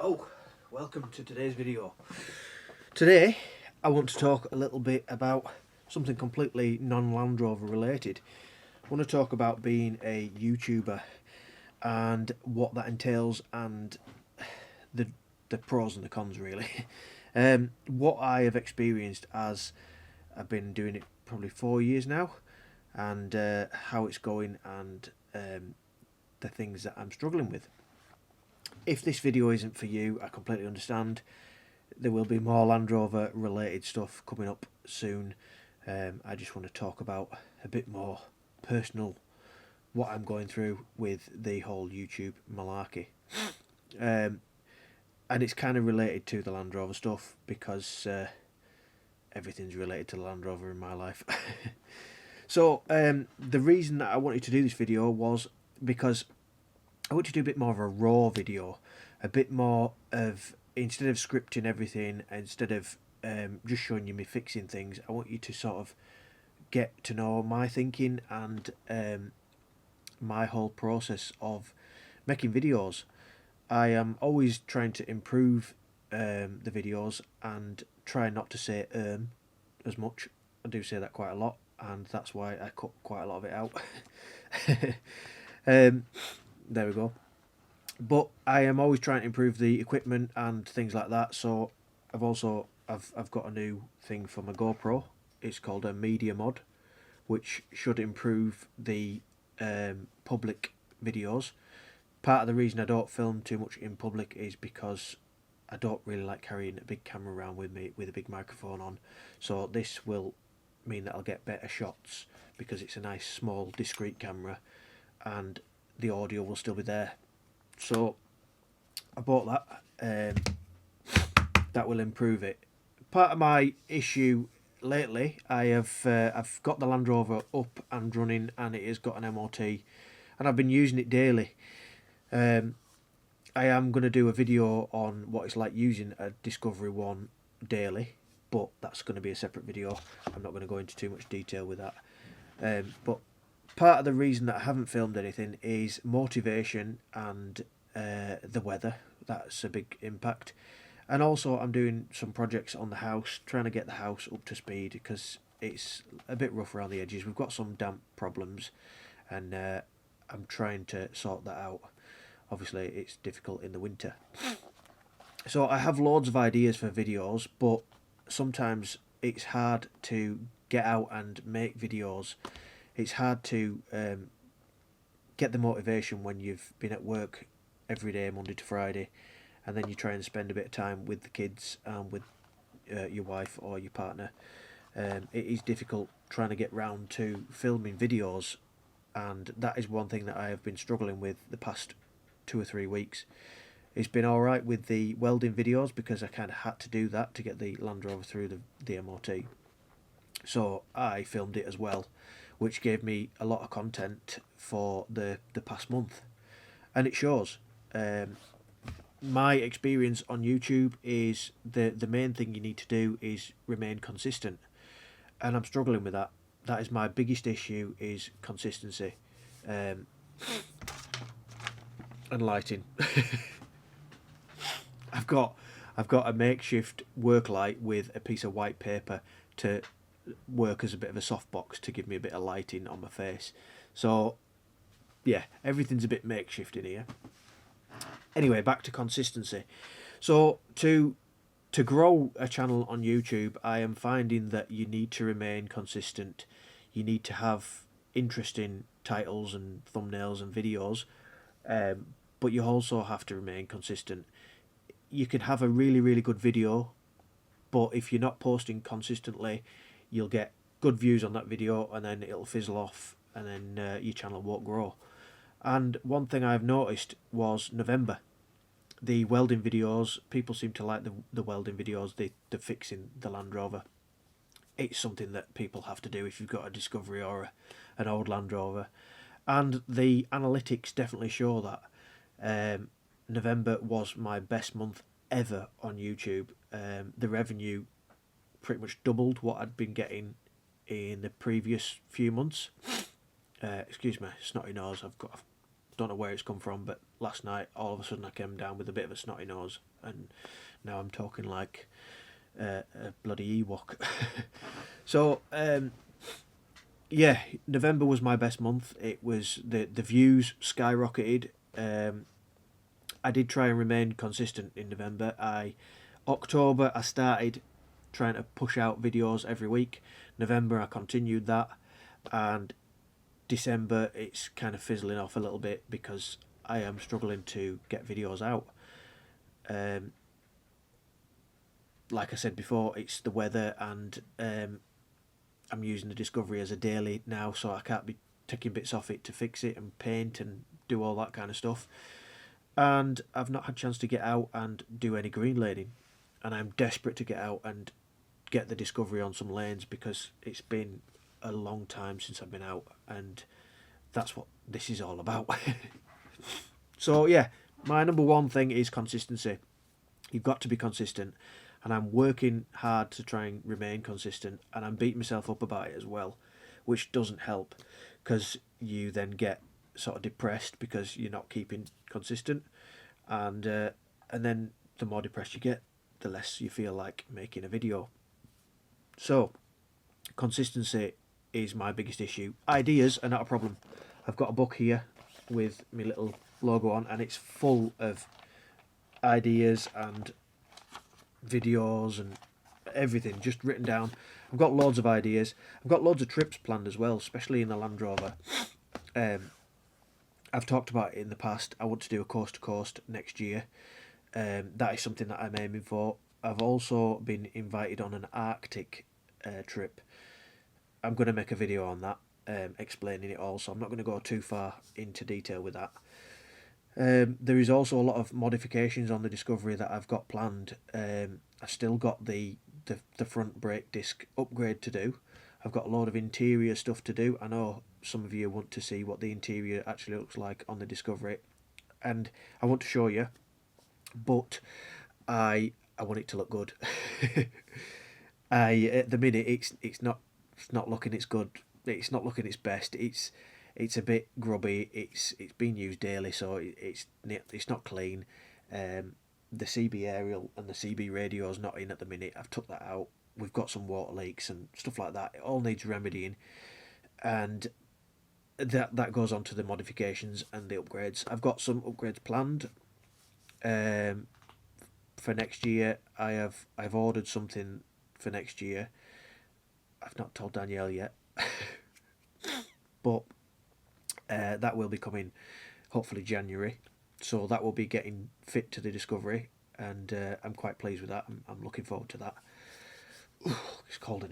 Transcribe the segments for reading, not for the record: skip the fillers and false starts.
Hello, welcome to today's video. Today I want to talk a little bit about something completely non-Land Rover related. I want to talk about being a YouTuber and what that entails and the pros and the cons really. What I have experienced as I've been doing it probably 4 years now, and how it's going, and the things that I'm struggling with. If this video isn't for you, I completely understand. There will be more Land Rover related stuff coming up soon. I just want to talk about a bit more personal, what I'm going through with the whole YouTube malarkey. And it's kind of related to the Land Rover stuff because everything's related to the Land Rover in my life. So the reason that I wanted to do this video was because I want to do a bit more of a raw video, a bit more of, instead of scripting everything, instead of just showing you me fixing things, I want you to sort of get to know my thinking and my whole process of making videos. I am always trying to improve the videos and try not to say as much. I do say that quite a lot, and that's why I cut quite a lot of it out. There we go. But I am always trying to improve the equipment and things like that. So I've got a new thing for my GoPro. It's called a Media Mod, which should improve the public videos. Part of the reason I don't film too much in public is because I don't really like carrying a big camera around with me with a big microphone on. So this will mean that I'll get better shots because it's a nice small discreet camera and the audio will still be there. So I bought that. That will improve it. Part of my issue lately, I've got the Land Rover up and running, and it has got an MOT, and I've been using it daily. I am going to do a video on what it's like using a Discovery One daily, but that's going to be a separate video. I'm not going to go into too much detail with that. But part of the reason that I haven't filmed anything is motivation and the weather. That's a big impact. And also I'm doing some projects on the house, trying to get the house up to speed because it's a bit rough around the edges. We've got some damp problems, and I'm trying to sort that out. Obviously it's difficult in the winter. So I have loads of ideas for videos, but sometimes it's hard to get out and make videos. It's hard to get the motivation when you've been at work every day, Monday to Friday, and then you try and spend a bit of time with the kids and with your wife or your partner. It is difficult trying to get round to filming videos, and that is one thing that I have been struggling with the past 2 or 3 weeks. It's been alright with the welding videos because I kind of had to do that to get the Land Rover through the MOT. So I filmed it as well, which gave me a lot of content for the past month, and it shows. My experience on YouTube is the main thing you need to do is remain consistent, and I'm struggling with that. That is my biggest issue, is consistency. And lighting. I've got a makeshift work light with a piece of white paper to work as a bit of a softbox to give me a bit of lighting on my face. So yeah, everything's a bit makeshift in here. Anyway, back to consistency. So to grow a channel on YouTube, I am finding that you need to remain consistent. You need to have interesting titles and thumbnails and videos, but you also have to remain consistent. You can have a really good video, but if you're not posting consistently, you'll get good views on that video and then it'll fizzle off, and then your channel won't grow. And one thing I've noticed was November. The welding videos, people seem to like the welding videos, the fixing the Land Rover. It's something that people have to do if you've got a Discovery or an old Land Rover. And the analytics definitely show that. November was my best month ever on YouTube. The revenue pretty much doubled what I'd been getting in the previous few months. Excuse my snotty nose, I've got a Don't know where it's come from, but last night all of a sudden I came down with a bit of a snotty nose, and now I'm talking like a bloody Ewok. So yeah, November was my best month. It was the views skyrocketed. I did try and remain consistent in November. October I started trying to push out videos every week. November I continued that, and December it's kind of fizzling off a little bit because I am struggling to get videos out. Like I said before, it's the weather, and I'm using the Discovery as a daily now, so I can't be taking bits off it to fix it and paint and do all that kind of stuff. And I've not had a chance to get out and do any green laning, and I'm desperate to get out and get the Discovery on some lanes because it's been a long time since I've been out, and that's what this is all about. So yeah, my number one thing is consistency. You've got to be consistent, and I'm working hard to try and remain consistent, and I'm beating myself up about it as well, which doesn't help because you then get sort of depressed because you're not keeping consistent, and then the more depressed you get, the less you feel like making a video. So consistency is my biggest issue. Ideas are not a problem. I've got a book here with my little logo on, and it's full of ideas and videos and everything just written down. I've got loads of ideas. I've got loads of trips planned as well, especially in the Land Rover. I've talked about it in the past. I want to do a coast to coast next year. That is something that I'm aiming for. I've also been invited on an Arctic trip. I'm going to make a video on that, explaining it all, so I'm not going to go too far into detail with that. There is also a lot of modifications on the Discovery that I've got planned. I've still got the front brake disc upgrade to do. I've got a lot of interior stuff to do. I know some of you want to see what the interior actually looks like on the Discovery, and I want to show you, but I want it to look good. At the minute it's not looking its good. It's not looking its best. It's a bit grubby. It's been used daily, so it's not clean. The CB aerial and the CB radio is not in at the minute. I've took that out. We've got some water leaks and stuff like that. It all needs remedying, and that goes on to the modifications and the upgrades. I've got some upgrades planned for next year. I've ordered something for next year. I've not told Danielle yet, but that will be coming hopefully January. So that will be getting fit to the Discovery, and I'm quite pleased with that. I'm looking forward to that. Ooh, it's cold in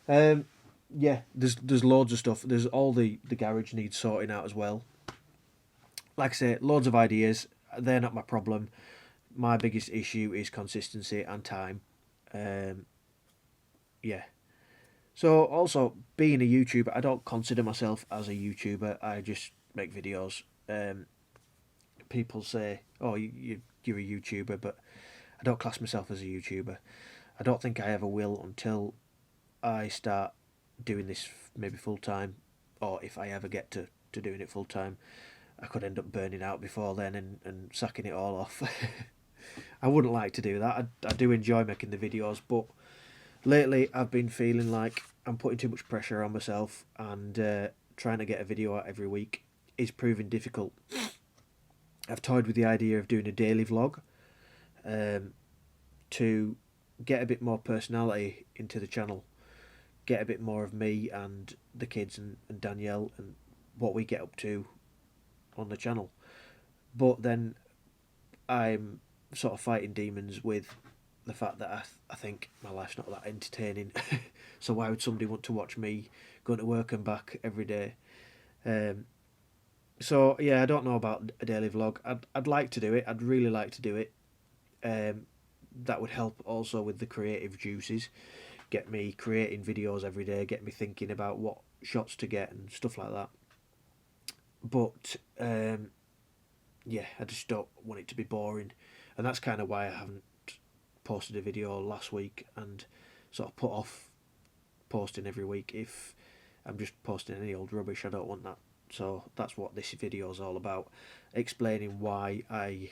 here. Yeah, there's loads of stuff. There's all the garage needs sorting out as well. Like I say, loads of ideas. They're not my problem. My biggest issue is consistency and time. Yeah. So also being a YouTuber, I don't consider myself as a YouTuber. I just make videos. People say, "Oh, you're a YouTuber," but I don't class myself as a YouTuber. I don't think I ever will until I start doing this maybe full time, or if I ever get to doing it full time. I could end up burning out before then and sacking it all off. I wouldn't like to do that. I do enjoy making the videos, but lately I've been feeling like I'm putting too much pressure on myself, and trying to get a video out every week is proving difficult. I've toyed with the idea of doing a daily vlog to get a bit more personality into the channel, get a bit more of me and the kids and Danielle and what we get up to on the channel. But then I'm sort of fighting demons with the fact that I think my life's not that entertaining. So why would somebody want to watch me going to work and back every day? So yeah, I don't know about a daily vlog. I'd like to do it. I'd really like to do it. That would help also with the creative juices, get me creating videos every day, get me thinking about what shots to get and stuff like that. But yeah, I just don't want it to be boring, and that's kind of why I haven't posted a video last week and sort of put off posting every week. If I'm just posting any old rubbish, I don't want that So that's what this video is all about, explaining why I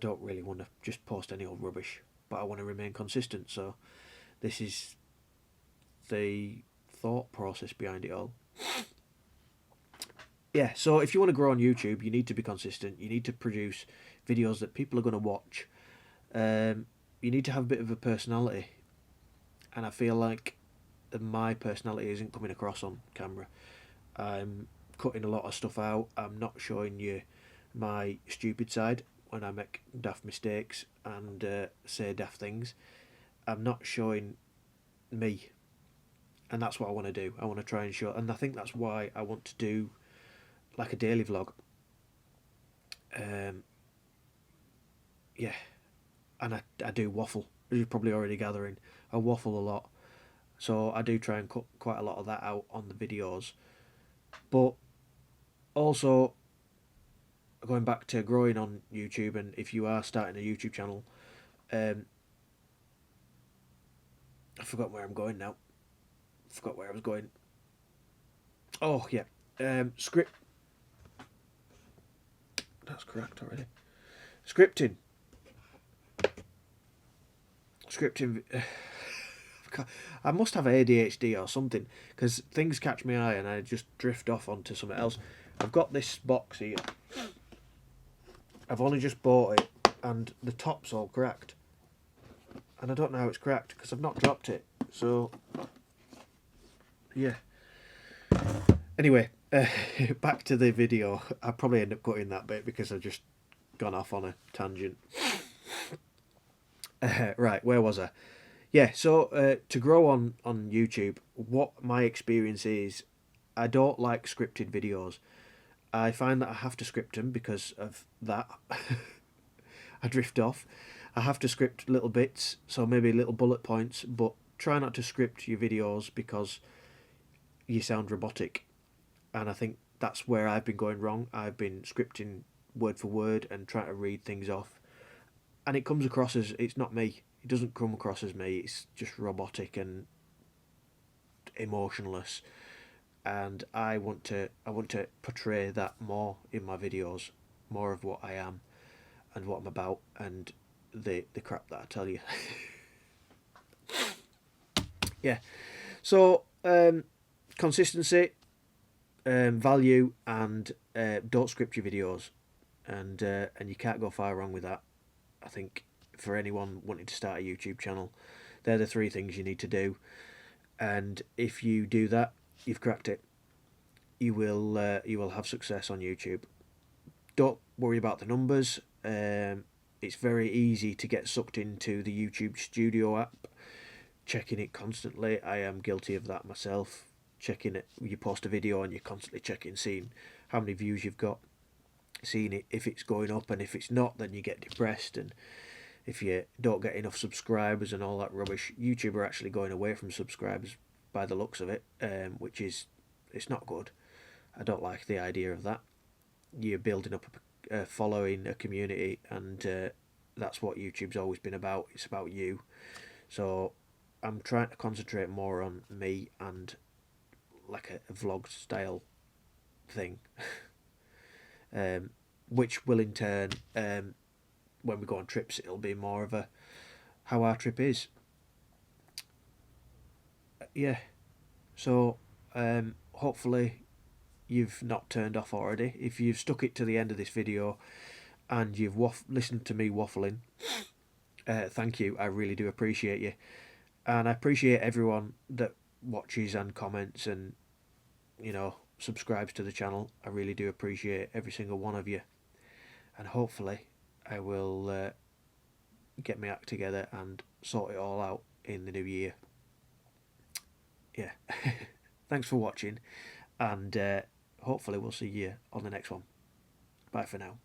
don't really want to just post any old rubbish, but I want to remain consistent. So this is the thought process behind it all. Yeah, so if you want to grow on YouTube, you need to be consistent. You need to produce videos that people are going to watch. You need to have a bit of a personality, and I feel like my personality isn't coming across on camera. I'm cutting a lot of stuff out. I'm not showing you my stupid side when I make daft mistakes and say daft things. I'm not showing me, and that's what I want to do. I want to try and show, and I think that's why I want to do like a daily vlog. Yeah, and I do waffle, as you're probably already gathering. I waffle a lot, so I do try and cut quite a lot of that out on the videos. But also, going back to growing on YouTube, and if you are starting a YouTube channel, I forgot where I'm going now. Forgot where I was going. Oh yeah, script. That's correct already. Scripting. I must have ADHD or something, because things catch my eye and I just drift off onto something else. I've got this box here. I've only just bought it, and the top's all cracked. And I don't know how it's cracked, because I've not dropped it. So, yeah. Anyway, back to the video. I'll probably end up cutting that bit, because I've just gone off on a tangent. Right, where was I? Yeah, so to grow on YouTube, what my experience is, I don't like scripted videos. I find that I have to script them because of that. I drift off. I have to script little bits, so maybe little bullet points, but try not to script your videos because you sound robotic. And I think that's where I've been going wrong. I've been scripting word for word and trying to read things off. And it comes across as, it's not me. It doesn't come across as me. It's just robotic and emotionless. And I want to portray that more in my videos, more of what I am and what I'm about, and the crap that I tell you. Yeah. So consistency, value, and don't script your videos, and you can't go far wrong with that. I think for anyone wanting to start a YouTube channel, they're the three things you need to do, and if you do that, you've cracked it. You will have success on YouTube. Don't worry about the numbers. It's very easy to get sucked into the YouTube Studio app, checking it constantly. I am guilty of that myself. Checking it, you post a video and you're constantly checking, seeing how many views you've got, seeing it if it's going up, and if it's not, then you get depressed. And if you don't get enough subscribers and all that rubbish, YouTube are actually going away from subscribers by the looks of it, which is, it's not good. I don't like the idea of that. You're building up a following, a community, and that's what YouTube's always been about. It's about you. So I'm trying to concentrate more on me and like a vlog style thing, which will in turn, when we go on trips, it'll be more of a how our trip is. Yeah. So hopefully you've not turned off already. If you've stuck it to the end of this video and you've listened to me waffling, thank you. I really do appreciate you, and I appreciate everyone that watches and comments and, you know, subscribes to the channel. I really do appreciate every single one of you, and hopefully I will get my act together and sort it all out in the new year. Yeah. Thanks for watching, and hopefully we'll see you on the next one. Bye for now.